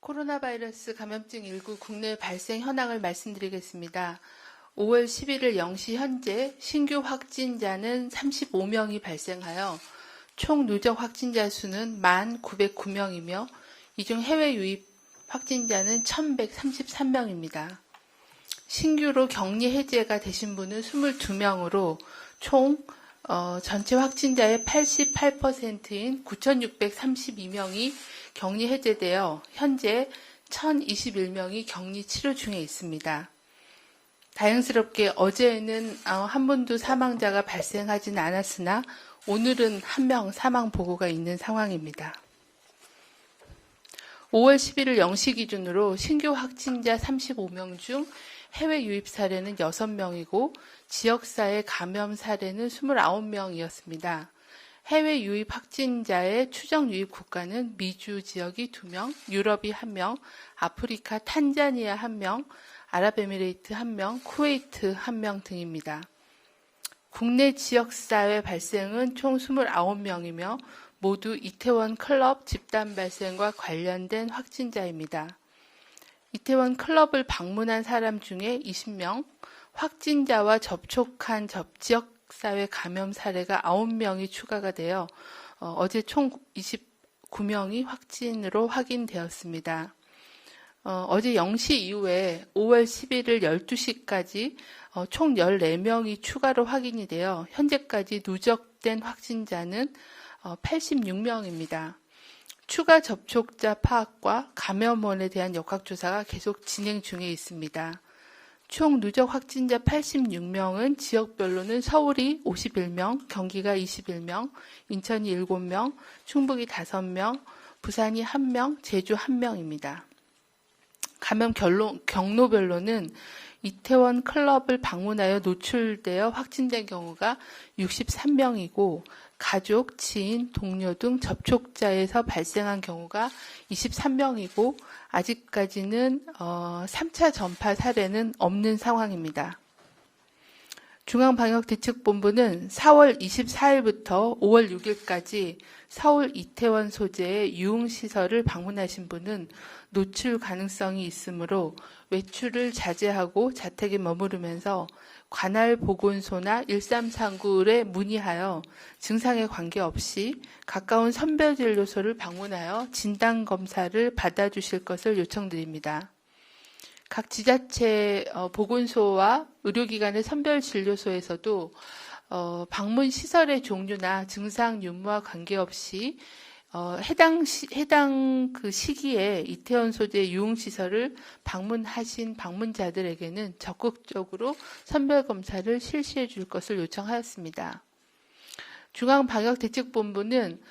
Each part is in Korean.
코로나 바이러스 감염증 19 국내 발생 현황을 말씀드리겠습니다. 5월 11일 0시 현재 신규 확진자는 35명이 발생하여 총 누적 확진자 수는 1,909명이며 이 중 해외 유입 확진자는 1,133명입니다. 신규로 격리 해제가 되신 분은 22명으로 총 전체 확진자의 88%인 9,632명이 격리 해제되어 현재 1,021명이 격리 치료 중에 있습니다. 다행스럽게 어제는 한 번도 사망자가 발생하지는 않았으나 오늘은 한 명 사망 보고가 있는 상황입니다. 5월 11일 0시 기준으로 신규 확진자 35명 중 해외 유입 사례는 6명이고 지역사회 감염 사례는 29명이었습니다. 해외 유입 확진자의 추정 유입 국가는 미주 지역이 2명, 유럽이 1명, 아프리카 탄자니아 1명, 아랍에미레이트 1명, 쿠웨이트 1명 등입니다. 국내 지역사회 발생은 총 29명이며 모두 이태원 클럽 집단 발생과 관련된 확진자입니다. 이태원 클럽을 방문한 사람 중에 20명, 확진자와 접촉한 지역사회 감염 사례가 9명이 추가가 되어 어제 총 29명이 확진으로 확인되었습니다. 어제 0시 이후에 5월 11일 12시까지 총 14명이 추가로 확인이 되어 현재까지 누적된 확진자는 86명입니다. 추가 접촉자 파악과 감염원에 대한 역학조사가 계속 진행 중에 있습니다. 총 누적 확진자 86명은 지역별로는 서울이 51명, 경기가 21명, 인천이 7명, 충북이 5명, 부산이 1명, 제주 1명입니다. 감염 경로별로는 이태원 클럽을 방문하여 노출되어 확진된 경우가 63명이고 가족, 지인, 동료 등 접촉자에서 발생한 경우가 23명이고 아직까지는 3차 전파 사례는 없는 상황입니다. 중앙방역대책본부는 4월 24일부터 5월 6일까지 서울 이태원 소재의 유흥시설을 방문하신 분은 노출 가능성이 있으므로 외출을 자제하고 자택에 머무르면서 관할 보건소나 1339에 문의하여 증상에 관계없이 가까운 선별진료소를 방문하여 진단검사를 받아주실 것을 요청드립니다. 각 지자체 보건소와 의료기관의 선별진료소에서도 방문 시설의 종류나 증상 유무와 관계없이 해당 그 시기에 이태원 소재 유흥시설을 방문하신 방문자들에게는 적극적으로 선별검사를 실시해 줄 것을 요청하였습니다. 중앙방역대책본부는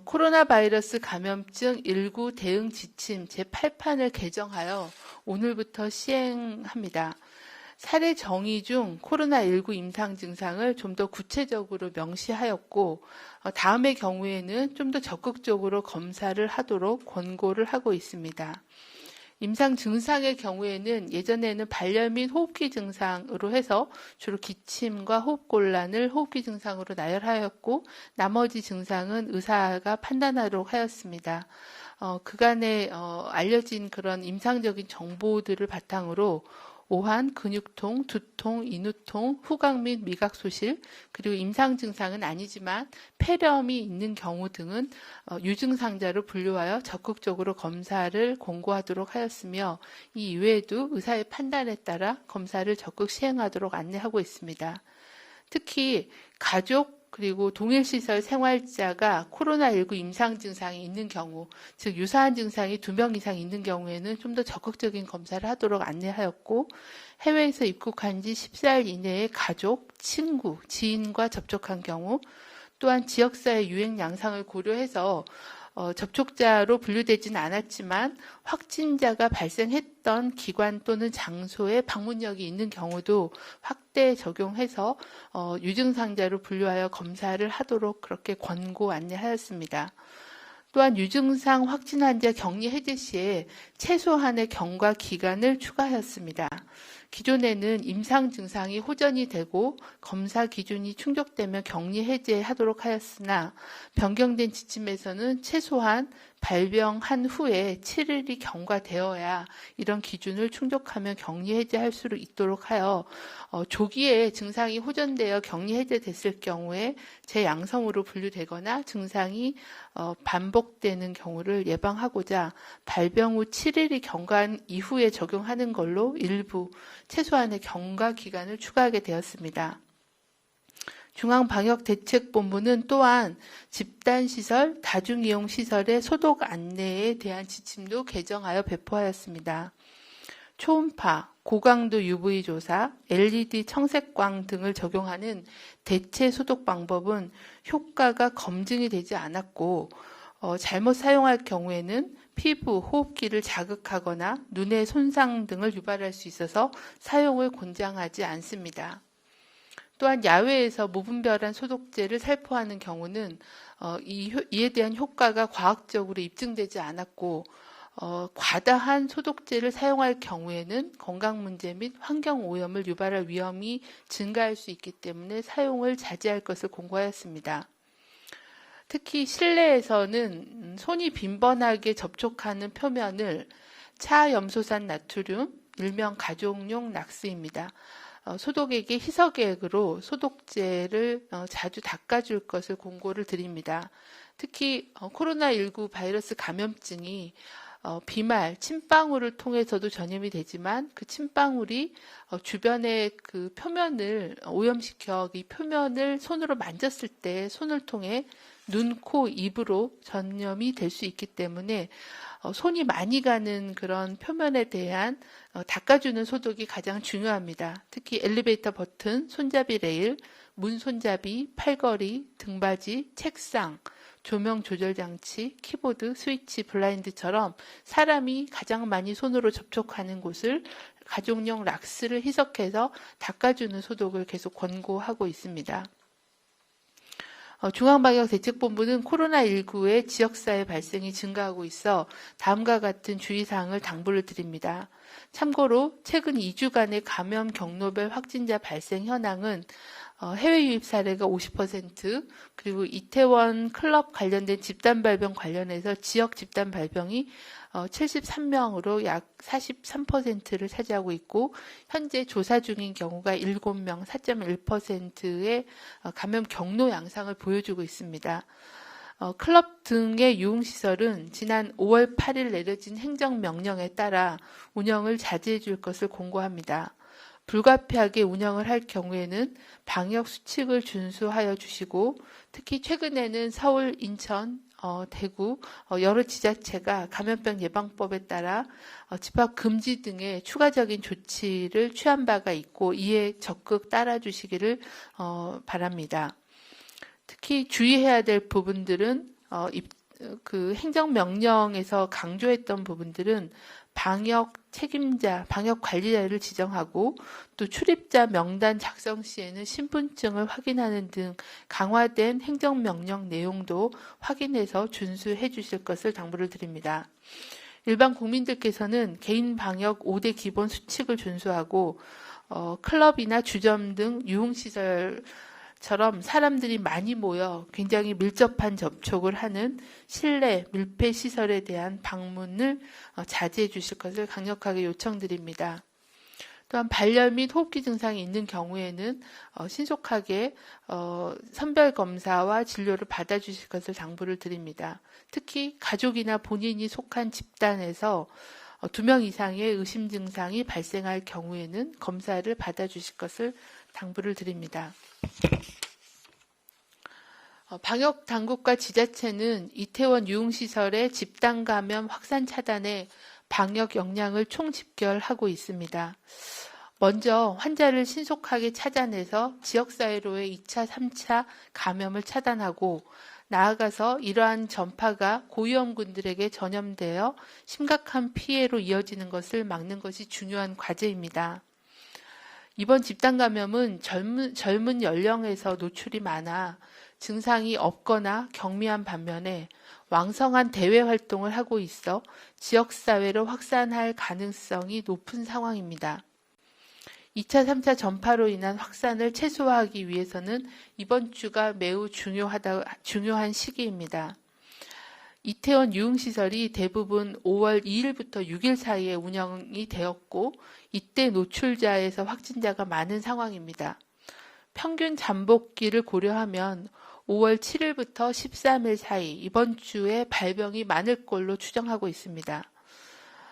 코로나 바이러스 감염증 19 대응 지침 제8판을 개정하여 오늘부터 시행합니다. 사례 정의 중 코로나19 임상 증상을 좀 더 구체적으로 명시하였고 다음의 경우에는 좀 더 적극적으로 검사를 하도록 권고를 하고 있습니다. 임상 증상의 경우에는 예전에는 발열 및 호흡기 증상으로 해서 주로 기침과 호흡곤란을 호흡기 증상으로 나열하였고 나머지 증상은 의사가 판단하도록 하였습니다. 그간에 알려진 그런 임상적인 정보들을 바탕으로 오한, 근육통, 두통, 인후통, 후각 및 미각 소실, 그리고 임상 증상은 아니지만 폐렴이 있는 경우 등은 유증상자로 분류하여 적극적으로 검사를 권고하도록 하였으며 이 이외에도 의사의 판단에 따라 검사를 적극 시행하도록 안내하고 있습니다. 특히 가족 그리고 동일시설 생활자가 코로나19 임상 증상이 있는 경우, 즉 유사한 증상이 2명 이상 있는 경우에는 좀 더 적극적인 검사를 하도록 안내하였고 해외에서 입국한 지 14일 이내에 가족, 친구, 지인과 접촉한 경우 또한 지역사회 유행 양상을 고려해서 접촉자로 분류되지는 않았지만 확진자가 발생했던 기관 또는 장소에 방문력이 있는 경우도 확대 적용해서 유증상자로 분류하여 검사를 하도록 그렇게 권고 안내하였습니다. 또한 유증상 확진 환자 격리 해제 시에 최소한의 경과 기간을 추가하였습니다. 기존에는 임상 증상이 호전이 되고 검사 기준이 충족되면 격리 해제하도록 하였으나 변경된 지침에서는 최소한 발병한 후에 7일이 경과되어야 이런 기준을 충족하면 격리 해제할 수 있도록 하여 조기에 증상이 호전되어 격리 해제됐을 경우에 재양성으로 분류되거나 증상이 반복되는 경우를 예방하고자 발병 후 7일이 경과한 이후에 적용하는 걸로 일부 최소한의 경과 기간을 추가하게 되었습니다. 중앙방역대책본부는 또한 집단시설, 다중이용시설의 소독 안내에 대한 지침도 개정하여 배포하였습니다. 초음파, 고강도 UV 조사, LED 청색광 등을 적용하는 대체 소독 방법은 효과가 검증이 되지 않았고 잘못 사용할 경우에는 피부, 호흡기를 자극하거나 눈의 손상 등을 유발할 수 있어서 사용을 권장하지 않습니다. 또한 야외에서 무분별한 소독제를 살포하는 경우는 이에 대한 효과가 과학적으로 입증되지 않았고 과다한 소독제를 사용할 경우에는 건강 문제 및 환경 오염을 유발할 위험이 증가할 수 있기 때문에 사용을 자제할 것을 공고하였습니다. 특히 실내에서는 손이 빈번하게 접촉하는 표면을 차염소산 나트륨, 일명 가족용 락스입니다. 소독액의 희석액으로 소독제를 자주 닦아줄 것을 공고를 드립니다. 특히 코로나19 바이러스 감염증이 비말, 침방울을 통해서도 전염이 되지만 그 침방울이 주변의 그 표면을 오염시켜 이 표면을 손으로 만졌을 때 손을 통해 눈, 코, 입으로 전염이 될 수 있기 때문에 손이 많이 가는 그런 표면에 대한 닦아주는 소독이 가장 중요합니다. 특히 엘리베이터 버튼, 손잡이 레일, 문 손잡이, 팔걸이, 등받이, 책상, 조명 조절 장치, 키보드, 스위치, 블라인드처럼 사람이 가장 많이 손으로 접촉하는 곳을 가족용 락스를 희석해서 닦아주는 소독을 계속 권고하고 있습니다. 중앙방역대책본부는 코로나19의 지역사회 발생이 증가하고 있어 다음과 같은 주의사항을 당부를 드립니다. 참고로 최근 2주간의 감염 경로별 확진자 발생 현황은 해외 유입 사례가 50%, 그리고 이태원 클럽 관련된 집단 발병 관련해서 지역 집단 발병이 73명으로 약 43%를 차지하고 있고 현재 조사 중인 경우가 7명, 4.1%의 감염 경로 양상을 보여주고 있습니다. 클럽 등의 유흥시설은 지난 5월 8일 내려진 행정명령에 따라 운영을 자제해 줄 것을 공고합니다. 불가피하게 운영을 할 경우에는 방역 수칙을 준수하여 주시고 특히 최근에는 서울, 인천, 대구 여러 지자체가 감염병 예방법에 따라 집합 금지 등의 추가적인 조치를 취한 바가 있고 이에 적극 따라 주시기를 바랍니다. 특히 주의해야 될 부분들은 그 행정명령에서 강조했던 부분들은 방역 책임자, 방역 관리자를 지정하고 또 출입자 명단 작성 시에는 신분증을 확인하는 등 강화된 행정명령 내용도 확인해서 준수해 주실 것을 당부를 드립니다. 일반 국민들께서는 개인 방역 5대 기본 수칙을 준수하고 클럽이나 주점 등 유흥시설 처럼 사람들이 많이 모여 굉장히 밀접한 접촉을 하는 실내 밀폐 시설에 대한 방문을 자제해 주실 것을 강력하게 요청드립니다. 또한 발열 및 호흡기 증상이 있는 경우에는 신속하게 선별 검사와 진료를 받아주실 것을 당부를 드립니다. 특히 가족이나 본인이 속한 집단에서 2명 이상의 의심 증상이 발생할 경우에는 검사를 받아주실 것을 당부를 드립니다. 방역 당국과 지자체는 이태원 유흥시설의 집단 감염 확산 차단에 방역 역량을 총집결하고 있습니다. 먼저 환자를 신속하게 찾아내서 지역사회로의 2차, 3차 감염을 차단하고 나아가서 이러한 전파가 고위험군들에게 전염되어 심각한 피해로 이어지는 것을 막는 것이 중요한 과제입니다. 이번 집단 감염은 젊은 연령에서 노출이 많아 증상이 없거나 경미한 반면에 왕성한 대외 활동을 하고 있어 지역사회로 확산할 가능성이 높은 상황입니다. 2차, 3차 전파로 인한 확산을 최소화하기 위해서는 이번 주가 매우 중요한 시기입니다. 이태원 유흥시설이 대부분 5월 2일부터 6일 사이에 운영이 되었고 이때 노출자에서 확진자가 많은 상황입니다. 평균 잠복기를 고려하면 5월 7일부터 13일 사이 이번 주에 발병이 많을 걸로 추정하고 있습니다.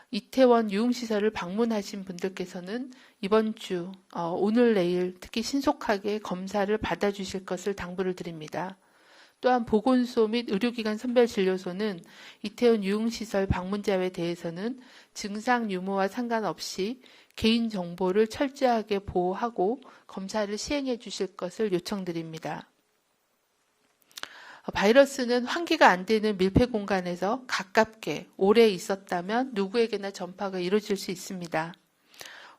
이태원 유흥시설을 방문하신 분들께서는 이번 주, 오늘 내일 특히 신속하게 검사를 받아주실 것을 당부를 드립니다. 또한 보건소 및 의료기관 선별진료소는 이태원 유흥시설 방문자에 대해서는 증상 유무와 상관없이 개인정보를 철저하게 보호하고 검사를 시행해 주실 것을 요청드립니다. 바이러스는 환기가 안 되는 밀폐 공간에서 가깝게 오래 있었다면 누구에게나 전파가 이루어질 수 있습니다.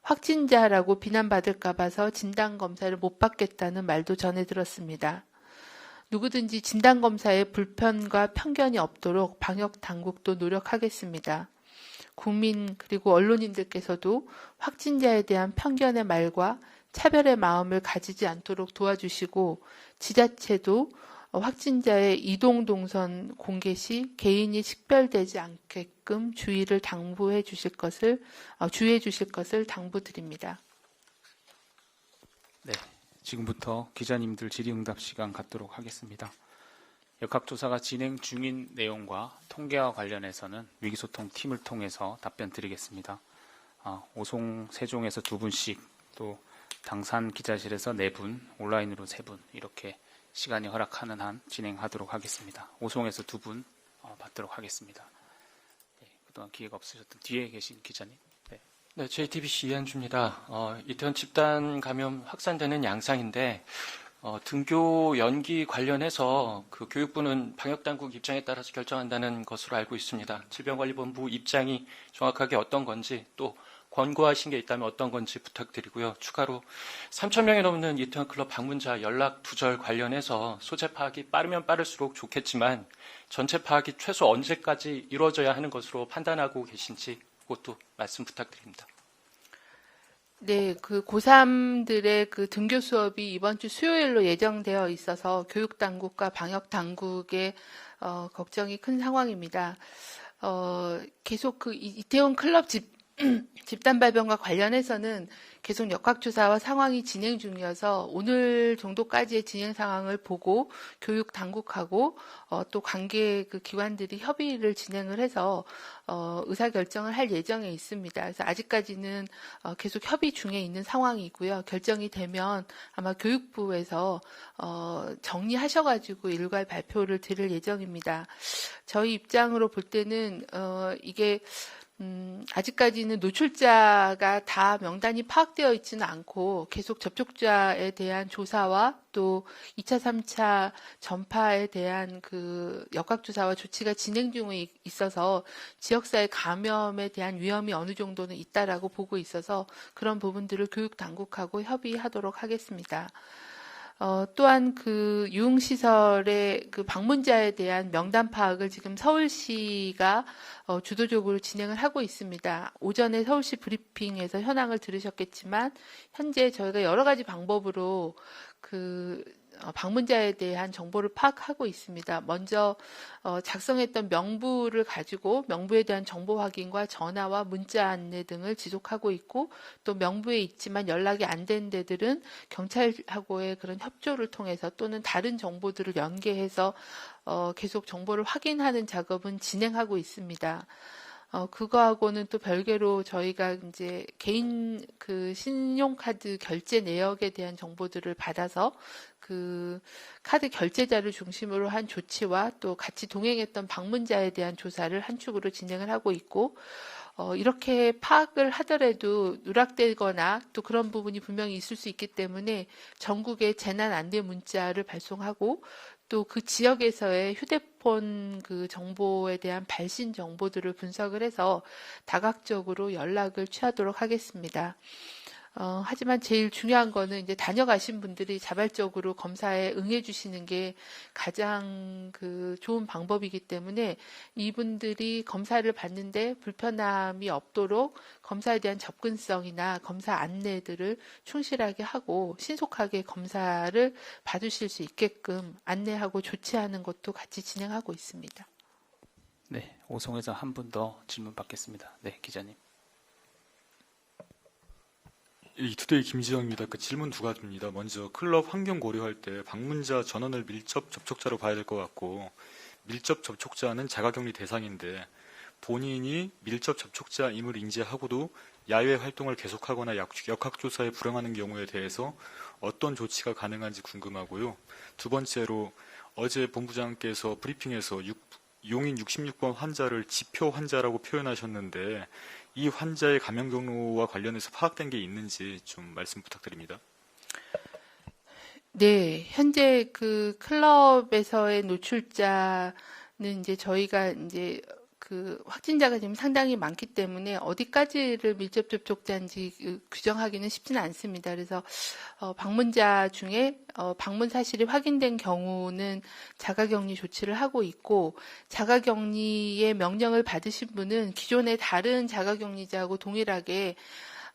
확진자라고 비난받을까 봐서 진단검사를 못 받겠다는 말도 전해 들었습니다. 누구든지 진단검사에 불편과 편견이 없도록 방역당국도 노력하겠습니다. 국민 그리고 언론인들께서도 확진자에 대한 편견의 말과 차별의 마음을 가지지 않도록 도와주시고 지자체도 확진자의 이동 동선 공개 시 개인이 식별되지 않게끔 주의해 주실 것을 당부드립니다. 네, 지금부터 기자님들 질의응답 시간 갖도록 하겠습니다. 역학조사가 진행 중인 내용과 통계와 관련해서는 위기소통팀을 통해서 답변 드리겠습니다. 오송, 세종에서 2분씩, 또 당산 기자실에서 4분, 온라인으로 3분 이렇게 시간이 허락하는 한 진행하도록 하겠습니다. 오송에서 2분 받도록 하겠습니다. 네, 그동안 기회가 없으셨던 뒤에 계신 기자님. 네, JTBC 이한주입니다. 이태원 집단 감염 확산되는 양상인데 등교 연기 관련해서 그 교육부는 방역당국 입장에 따라서 결정한다는 것으로 알고 있습니다. 질병관리본부 입장이 정확하게 어떤 건지 또 권고하신 게 있다면 어떤 건지 부탁드리고요. 추가로 3,000명이 넘는 이태원 클럽 방문자 연락 두절 관련해서 소재 파악이 빠르면 빠를수록 좋겠지만 전체 파악이 최소 언제까지 이루어져야 하는 것으로 판단하고 계신지 그것도 말씀 부탁드립니다. 네, 그 고3들의 그 등교 수업이 이번 주 수요일로 예정되어 있어서 교육당국과 방역당국의 걱정이 큰 상황입니다. 계속 그 이태원 클럽 집단 발병과 관련해서는 계속 역학조사와 상황이 진행 중이어서 오늘 정도까지의 진행 상황을 보고 교육 당국하고 또 관계 그 기관들이 협의를 진행을 해서 의사결정을 할 예정에 있습니다. 그래서 아직까지는 계속 협의 중에 있는 상황이고요. 결정이 되면 아마 교육부에서 정리하셔가지고 일괄 발표를 드릴 예정입니다. 저희 입장으로 볼 때는 이게 아직까지는 노출자가 다 명단이 파악되어 있지는 않고 계속 접촉자에 대한 조사와 또 2차, 3차 전파에 대한 그 역학조사와 조치가 진행 중에 있어서 지역사회 감염에 대한 위험이 어느 정도는 있다라고 보고 있어서 그런 부분들을 교육당국하고 협의하도록 하겠습니다. 또한 그 유흥시설의 그 방문자에 대한 명단 파악을 지금 서울시가 주도적으로 진행을 하고 있습니다. 오전에 서울시 브리핑에서 현황을 들으셨겠지만 현재 저희가 여러 가지 방법으로 그 방문자에 대한 정보를 파악하고 있습니다. 먼저 작성했던 명부를 가지고 명부에 대한 정보 확인과 전화와 문자 안내 등을 지속하고 있고 또 명부에 있지만 연락이 안 된 데들은 경찰하고의 그런 협조를 통해서 또는 다른 정보들을 연계해서 계속 정보를 확인하는 작업은 진행하고 있습니다. 그거하고는 또 별개로 저희가 이제 개인 그 신용카드 결제 내역에 대한 정보들을 받아서 그 카드 결제자를 중심으로 한 조치와 또 같이 동행했던 방문자에 대한 조사를 한 축으로 진행을 하고 있고 이렇게 파악을 하더라도 누락되거나 또 그런 부분이 분명히 있을 수 있기 때문에 전국에 재난 안내 문자를 발송하고 또 그 지역에서의 휴대폰 그 정보에 대한 발신 정보들을 분석을 해서 다각적으로 연락을 취하도록 하겠습니다. 하지만 제일 중요한 거는 이제 다녀가신 분들이 자발적으로 검사에 응해 주시는 게 가장 그 좋은 방법이기 때문에 이분들이 검사를 받는데 불편함이 없도록 검사에 대한 접근성이나 검사 안내들을 충실하게 하고 신속하게 검사를 받으실 수 있게끔 안내하고 조치하는 것도 같이 진행하고 있습니다. 네, 오송에서 한 분 더 질문 받겠습니다. 네, 기자님. 이투데이 김지영입니다. 질문 두 가지입니다. 먼저 클럽 환경 고려할 때 방문자 전원을 밀접 접촉자로 봐야 될 것 같고 밀접 접촉자는 자가격리 대상인데 본인이 밀접 접촉자임을 인지하고도 야외 활동을 계속하거나 역학조사에 불응하는 경우에 대해서 어떤 조치가 가능한지 궁금하고요. 두 번째로 어제 본부장께서 브리핑에서 용인 66번 환자를 지표 환자라고 표현하셨는데 이 환자의 감염 경로와 관련해서 파악된 게 있는지 좀 말씀 부탁드립니다. 네, 현재 그 클럽에서의 노출자는 이제 저희가 이제 그 확진자가 지금 상당히 많기 때문에 어디까지를 밀접 접촉자인지 규정하기는 쉽지는 않습니다. 그래서 방문자 중에 방문 사실이 확인된 경우는 자가격리 조치를 하고 있고 자가격리의 명령을 받으신 분은 기존의 다른 자가격리자하고 동일하게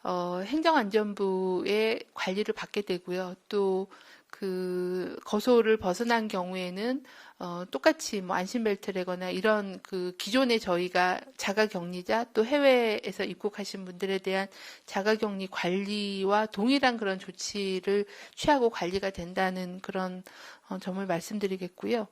행정안전부의 관리를 받게 되고요. 또 그 거소를 벗어난 경우에는 똑같이 뭐 안심벨트라거나 이런 그 기존에 저희가 자가격리자 또 해외에서 입국하신 분들에 대한 자가격리 관리와 동일한 그런 조치를 취하고 관리가 된다는 그런 점을 말씀드리겠고요.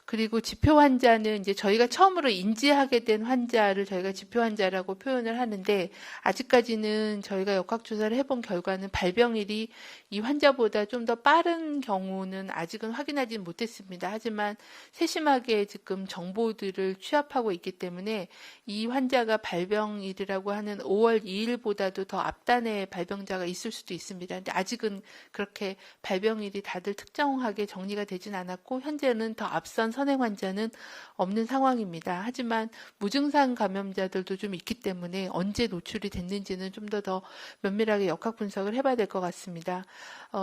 그리고 지표 환자는 이제 저희가 처음으로 인지하게 된 환자를 저희가 지표 환자라고 표현을 하는데 아직까지는 저희가 역학조사를 해본 결과는 발병일이 이 환자보다 좀 더 빠른 경우는 아직은 확인하지 못했습니다. 하지만 세심하게 지금 정보들을 취합하고 있기 때문에 이 환자가 발병일이라고 하는 5월 2일보다도 더 앞단에 발병자가 있을 수도 있습니다. 근데 아직은 그렇게 발병일이 다들 특정하게 정리가 되진 않았고 현재는 더 앞선 선행 환자는 없는 상황입니다. 하지만 무증상 감염자들도 좀 있기 때문에 언제 노출이 됐는지는 좀 더 면밀하게 역학 분석을 해봐야 될 것 같습니다.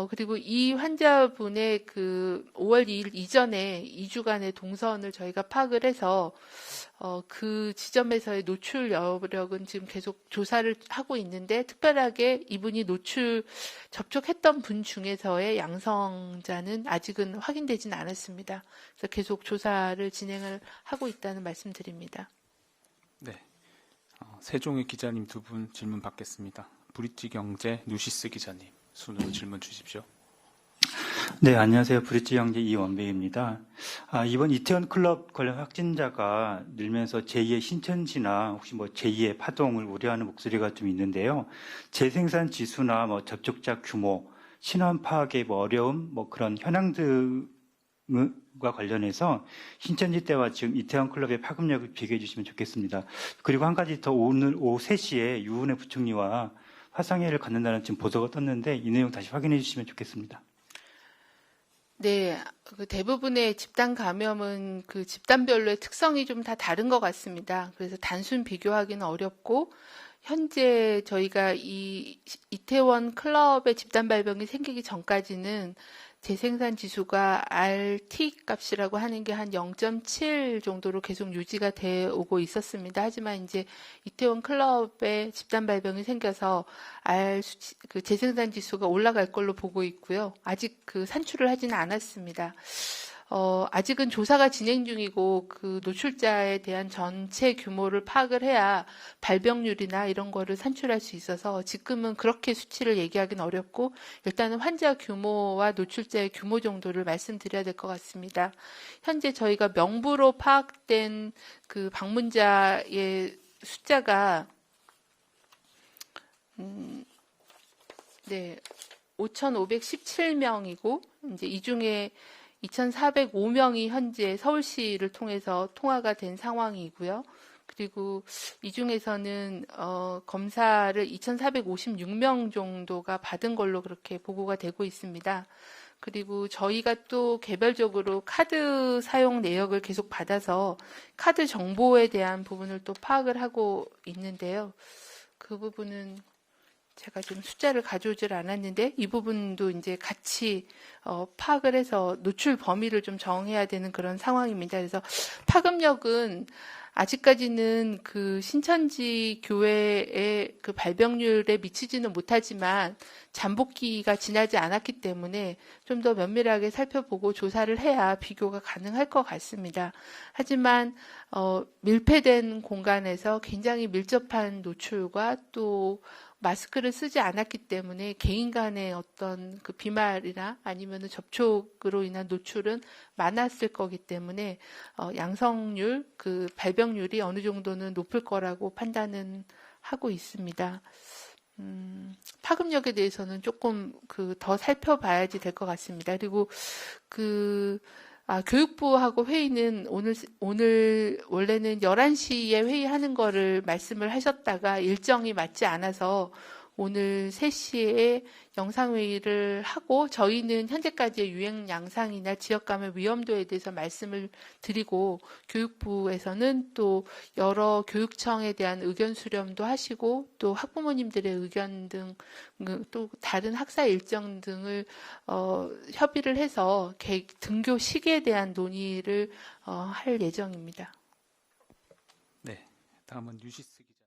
그리고 이 환자분의 그 5월 2일 이전에 2주간의 동선을 저희가 파악을 해서 그 지점에서의 노출 여력은 지금 계속 조사를 하고 있는데 특별하게 이분이 접촉했던 분 중에서의 양성자는 아직은 확인되지는 않았습니다. 그래서 계속 조사를 진행을 하고 있다는 말씀드립니다. 네, 세종의 기자님 두 분 질문 받겠습니다. 브릿지경제 누시스 기자님 순으로 질문 주십시오. 네, 안녕하세요. 브릿지경제 이원배입니다. 이번 이태원 클럽 관련 확진자가 늘면서 제2의 신천지나 혹시 뭐 제2의 파동을 우려하는 목소리가 좀 있는데요. 재생산 지수나 뭐 접촉자 규모, 신원 파악의 뭐 어려움, 뭐 그런 현황들과 관련해서 신천지 때와 지금 이태원 클럽의 파급력을 비교해 주시면 좋겠습니다. 그리고 한 가지 더 오늘 오후 3시에 유은혜 부총리와 화상회의를 갖는다는 지금 보도가 떴는데 이 내용 다시 확인해 주시면 좋겠습니다. 네, 그 대부분의 집단 감염은 그 집단별로의 특성이 좀 다 다른 것 같습니다. 그래서 단순 비교하기는 어렵고 현재 저희가 이 이태원 클럽의 집단 발병이 생기기 전까지는 재생산 지수가 RT 값이라고 하는 게 한 0.7 정도로 계속 유지가 돼 오고 있었습니다. 하지만 이제 이태원 클럽에 집단 발병이 생겨서 그 재생산 지수가 올라갈 걸로 보고 있고요. 아직 그 산출을 하지는 않았습니다. 아직은 조사가 진행 중이고 그 노출자에 대한 전체 규모를 파악을 해야 발병률이나 이런 거를 산출할 수 있어서 지금은 그렇게 수치를 얘기하기는 어렵고 일단은 환자 규모와 노출자의 규모 정도를 말씀드려야 될 것 같습니다. 현재 저희가 명부로 파악된 그 방문자의 숫자가 5,517명이고 이제 이 중에 2,405명이 현재 서울시를 통해서 통화가 된 상황이고요. 그리고 이 중에서는 검사를 2,456명 정도가 받은 걸로 그렇게 보고가 되고 있습니다. 그리고 저희가 또 개별적으로 카드 사용 내역을 계속 받아서 카드 정보에 대한 부분을 또 파악을 하고 있는데요. 그 부분은 제가 지금 숫자를 가져오질 않았는데 이 부분도 이제 같이 파악을 해서 노출 범위를 좀 정해야 되는 그런 상황입니다. 그래서 파급력은 아직까지는 그 신천지 교회의 그 발병률에 미치지는 못하지만 잠복기가 지나지 않았기 때문에 좀 더 면밀하게 살펴보고 조사를 해야 비교가 가능할 것 같습니다. 하지만 밀폐된 공간에서 굉장히 밀접한 노출과 또 마스크를 쓰지 않았기 때문에 개인 간의 어떤 그 비말이나 아니면 접촉으로 인한 노출은 많았을 거기 때문에 양성률, 그 발병률이 어느 정도는 높을 거라고 판단은 하고 있습니다. 파급력에 대해서는 조금 더 살펴봐야지 될 것 같습니다. 그리고 교육부하고 회의는 오늘 원래는 11시에 회의하는 거를 말씀을 하셨다가 일정이 맞지 않아서 오늘 3시에 영상회의를 하고 저희는 현재까지의 유행 양상이나 지역 감염 위험도에 대해서 말씀을 드리고 교육부에서는 또 여러 교육청에 대한 의견 수렴도 하시고 또 학부모님들의 의견 등 또 다른 학사 일정 등을 협의를 해서 등교 시기에 대한 논의를 할 예정입니다. 네, 다음은 유시스 기자.